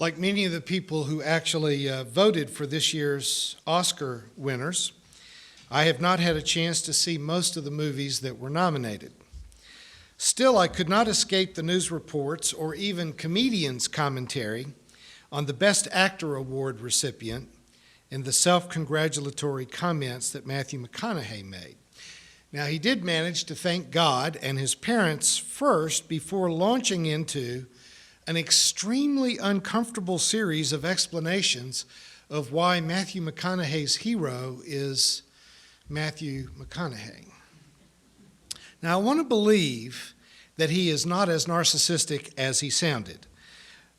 Like many of the people who actually voted for this year's Oscar winners, I have not had a chance to see most of the movies that were nominated. Still, I could not escape the news reports or even comedians' commentary on the Best Actor Award recipient and the self-congratulatory comments that Matthew McConaughey made. Now, he did manage to thank God and his parents first before launching into an extremely uncomfortable series of explanations of why Matthew McConaughey's hero is Matthew McConaughey. Now, I want to believe that he is not as narcissistic as he sounded,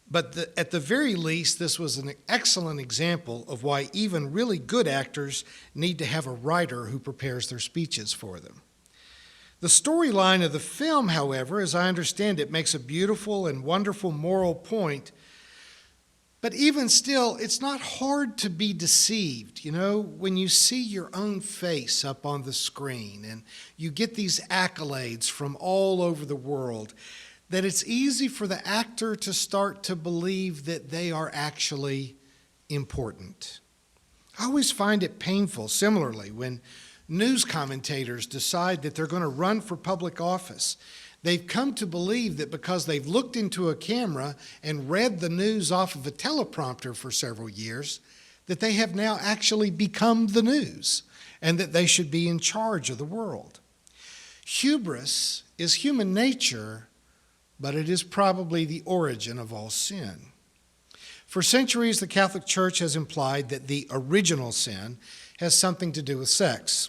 but at the very least, this was an excellent example of why even really good actors need to have a writer who prepares their speeches for them. The storyline of the film, however, as I understand it, makes a beautiful and wonderful moral point. But even still, it's not hard to be deceived, when you see your own face up on the screen and you get these accolades from all over the world, that it's easy for the actor to start to believe that they are actually important. I always find it painful, similarly, when news commentators decide that they're going to run for public office. They've come to believe that because they've looked into a camera and read the news off of a teleprompter for several years, that they have now actually become the news and that they should be in charge of the world. Hubris is human nature, but it is probably the origin of all sin. For centuries, the Catholic Church has implied that the original sin has something to do with sex.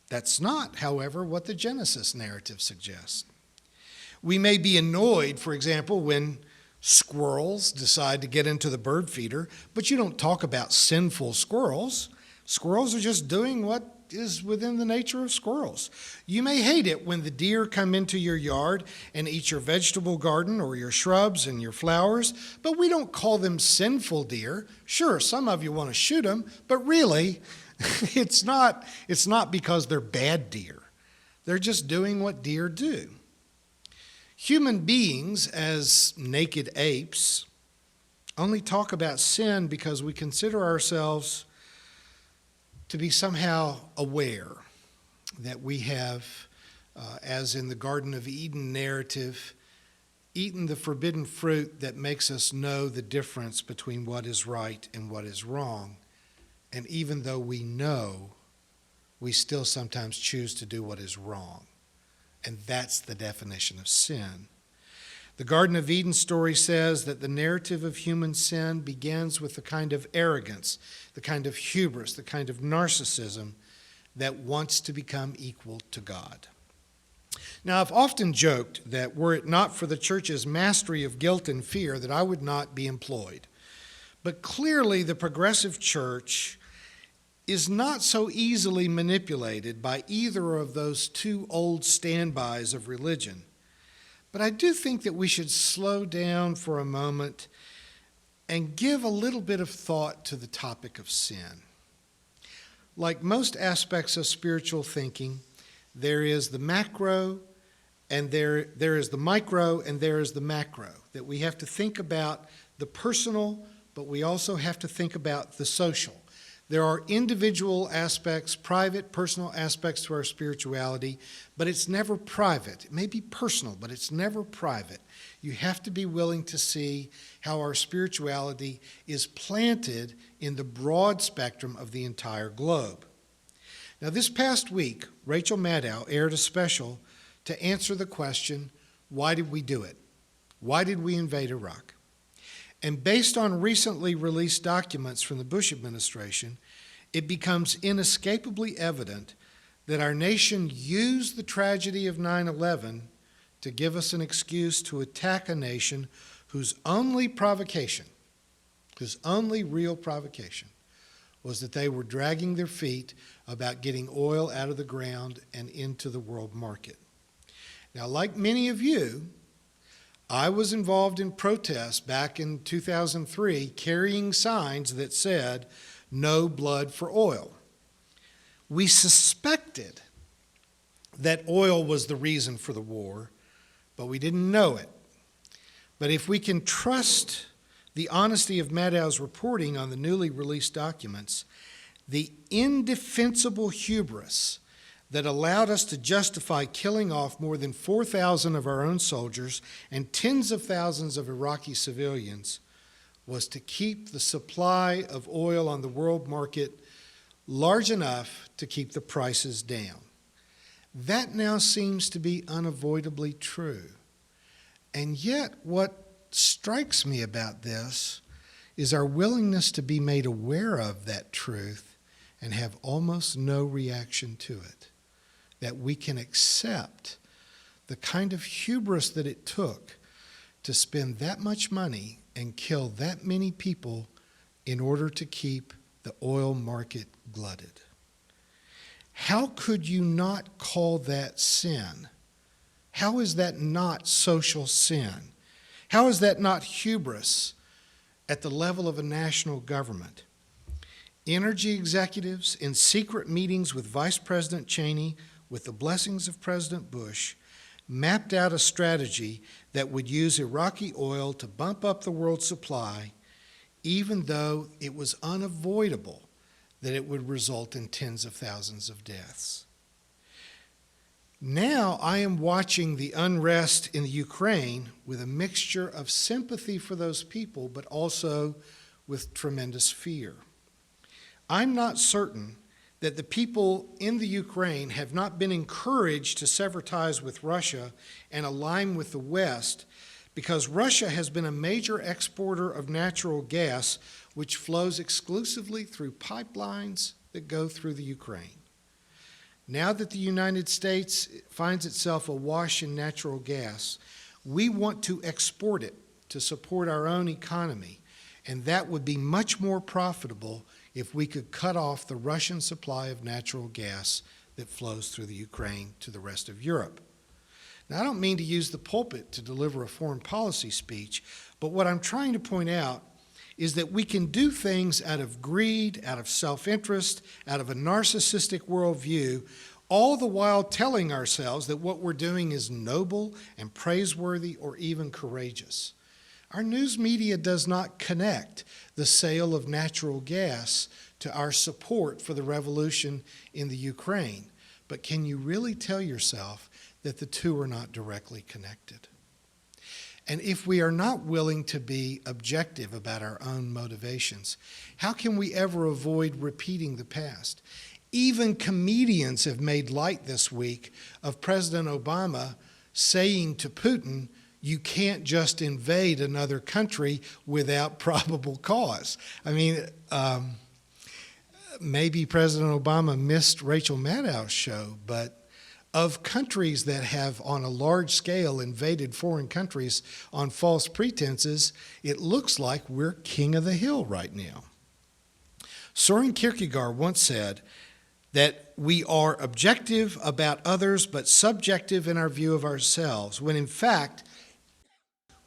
That's not, however, what the Genesis narrative suggests. We may be annoyed, for example, when squirrels decide to get into the bird feeder, but you don't talk about sinful squirrels. Squirrels are just doing what is within the nature of squirrels. You may hate it when the deer come into your yard and eat your vegetable garden or your shrubs and your flowers, but we don't call them sinful deer. Sure, some of you want to shoot them, but really, it's not because they're bad deer. They're just doing what deer do. Human beings, as naked apes, only talk about sin because we consider ourselves to be somehow aware that we have, as in the Garden of Eden narrative, eaten the forbidden fruit that makes us know the difference between what is right and what is wrong. And even though we know, we still sometimes choose to do what is wrong. And that's the definition of sin. The Garden of Eden story says that the narrative of human sin begins with the kind of arrogance, the kind of hubris, the kind of narcissism that wants to become equal to God. Now, I've often joked that were it not for the church's mastery of guilt and fear, that I would not be employed. But clearly, the progressive church is not so easily manipulated by either of those two old standbys of religion. But I do think that we should slow down for a moment and give a little bit of thought to the topic of sin. Like most aspects of spiritual thinking, there is the macro and there is the micro and there is the macro. That we have to think about the personal, but we also have to think about the social. There are individual aspects, private, personal aspects to our spirituality, but it's never private. It may be personal, but it's never private. You have to be willing to see how our spirituality is planted in the broad spectrum of the entire globe. Now, this past week, Rachel Maddow aired a special to answer the question, why did we do it? Why did we invade Iraq? And based on recently released documents from the Bush administration, it becomes inescapably evident that our nation used the tragedy of 9/11 to give us an excuse to attack a nation whose only real provocation, was that they were dragging their feet about getting oil out of the ground and into the world market. Now, like many of you, I was involved in protests back in 2003, carrying signs that said, "No blood for oil." We suspected that oil was the reason for the war, but we didn't know it. But if we can trust the honesty of Maddow's reporting on the newly released documents, the indefensible hubris that allowed us to justify killing off more than 4,000 of our own soldiers and tens of thousands of Iraqi civilians was to keep the supply of oil on the world market large enough to keep the prices down. That now seems to be unavoidably true. And yet, what strikes me about this is our willingness to be made aware of that truth and have almost no reaction to it. That we can accept the kind of hubris that it took to spend that much money and kill that many people in order to keep the oil market glutted. How could you not call that sin? How is that not social sin? How is that not hubris at the level of a national government? Energy executives in secret meetings with Vice President Cheney, with the blessings of President Bush, mapped out a strategy that would use Iraqi oil to bump up the world supply, even though it was unavoidable that it would result in tens of thousands of deaths. Now I am watching the unrest in the Ukraine with a mixture of sympathy for those people, but also with tremendous fear. I'm not certain that the people in the Ukraine have not been encouraged to sever ties with Russia and align with the West, because Russia has been a major exporter of natural gas, which flows exclusively through pipelines that go through the Ukraine. Now that the United States finds itself awash in natural gas, we want to export it to support our own economy, and that would be much more profitable if we could cut off the Russian supply of natural gas that flows through the Ukraine to the rest of Europe. Now, I don't mean to use the pulpit to deliver a foreign policy speech, but what I'm trying to point out is that we can do things out of greed, out of self-interest, out of a narcissistic worldview, all the while telling ourselves that what we're doing is noble and praiseworthy or even courageous. Our news media does not connect the sale of natural gas to our support for the revolution in the Ukraine. But can you really tell yourself that the two are not directly connected? And if we are not willing to be objective about our own motivations, how can we ever avoid repeating the past? Even comedians have made light this week of President Obama saying to Putin, "You can't just invade another country without probable cause." I mean, maybe President Obama missed Rachel Maddow's show, but of countries that have on a large scale invaded foreign countries on false pretenses, it looks like we're king of the hill right now. Soren Kierkegaard once said that we are objective about others but subjective in our view of ourselves, when in fact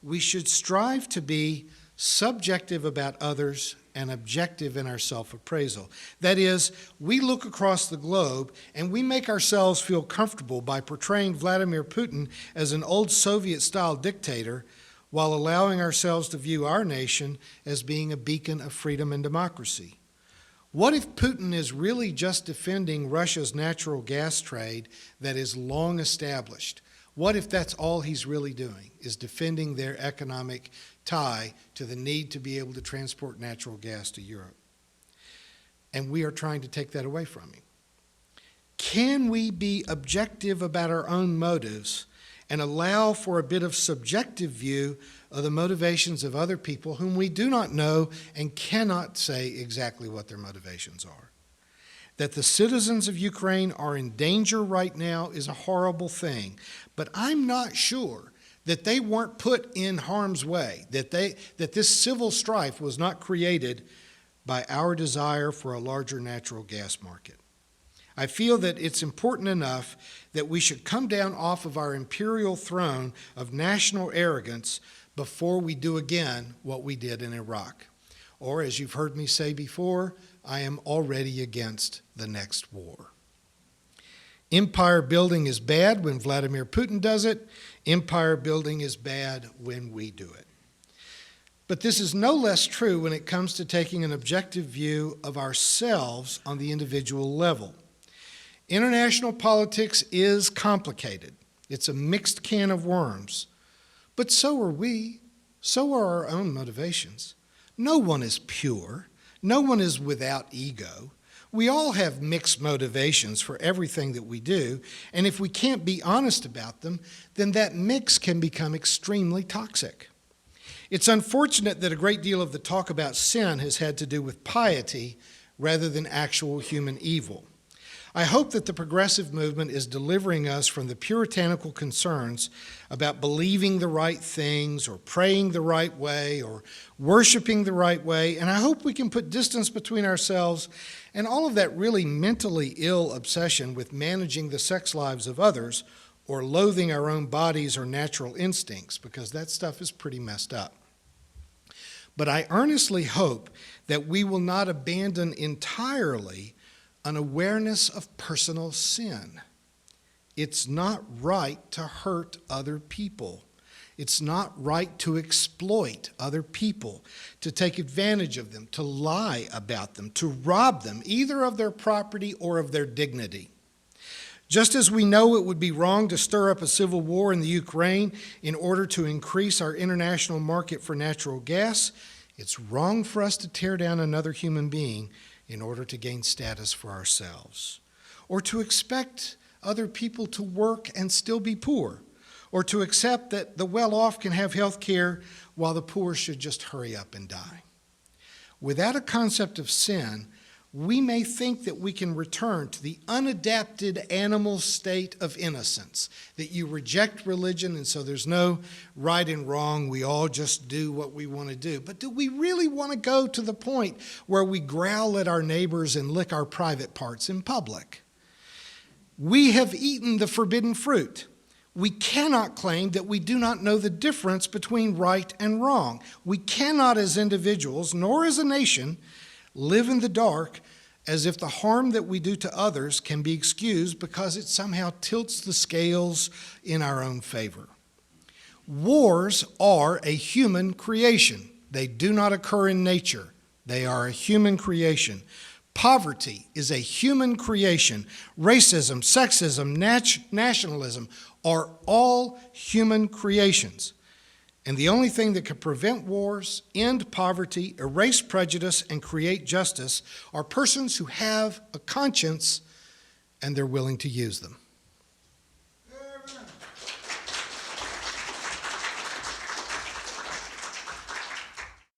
we should strive to be subjective about others and objective in our self-appraisal. That is, we look across the globe and we make ourselves feel comfortable by portraying Vladimir Putin as an old Soviet-style dictator while allowing ourselves to view our nation as being a beacon of freedom and democracy. What if Putin is really just defending Russia's natural gas trade that is long established? What if that's all he's really doing, is defending their economic tie to the need to be able to transport natural gas to Europe? And we are trying to take that away from him. Can we be objective about our own motives and allow for a bit of subjective view of the motivations of other people whom we do not know and cannot say exactly what their motivations are? That the citizens of Ukraine are in danger right now is a horrible thing, but I'm not sure that they weren't put in harm's way, that this civil strife was not created by our desire for a larger natural gas market. I feel that it's important enough that we should come down off of our imperial throne of national arrogance before we do again what we did in Iraq. Or, as you've heard me say before, I am already against the next war. Empire building is bad when Vladimir Putin does it. Empire building is bad when we do it. But this is no less true when it comes to taking an objective view of ourselves on the individual level. International politics is complicated. It's a mixed can of worms. But so are we. So are our own motivations. No one is pure. No one is without ego. We all have mixed motivations for everything that we do, and if we can't be honest about them, then that mix can become extremely toxic. It's unfortunate that a great deal of the talk about sin has had to do with piety rather than actual human evil. I hope that the progressive movement is delivering us from the puritanical concerns about believing the right things or praying the right way or worshiping the right way, and I hope we can put distance between ourselves and all of that really mentally ill obsession with managing the sex lives of others or loathing our own bodies or natural instincts, because that stuff is pretty messed up. But I earnestly hope that we will not abandon entirely an awareness of personal sin. It's not right to hurt other people. It's not right to exploit other people, to take advantage of them, to lie about them, to rob them, either of their property or of their dignity. Just as we know it would be wrong to stir up a civil war in the Ukraine in order to increase our international market for natural gas, it's wrong for us to tear down another human being in order to gain status for ourselves, or to expect other people to work and still be poor, or to accept that the well-off can have health care while the poor should just hurry up and die. Without a concept of sin, we may think that we can return to the unadapted animal state of innocence, that you reject religion and so there's no right and wrong, we all just do what we want to do. But do we really want to go to the point where we growl at our neighbors and lick our private parts in public? We have eaten the forbidden fruit. We cannot claim that we do not know the difference between right and wrong. We cannot as individuals, nor as a nation, live in the dark as if the harm that we do to others can be excused because it somehow tilts the scales in our own favor. Wars are a human creation. They do not occur in nature. They are a human creation. Poverty is a human creation. Racism, sexism, nationalism are all human creations. And the only thing that can prevent wars, end poverty, erase prejudice, and create justice are persons who have a conscience and they're willing to use them.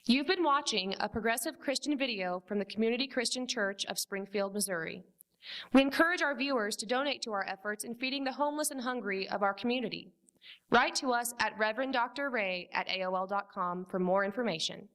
You've been watching a progressive Christian video from the Community Christian Church of Springfield, Missouri. We encourage our viewers to donate to our efforts in feeding the homeless and hungry of our community. Write to us at reverenddray@aol.com for more information.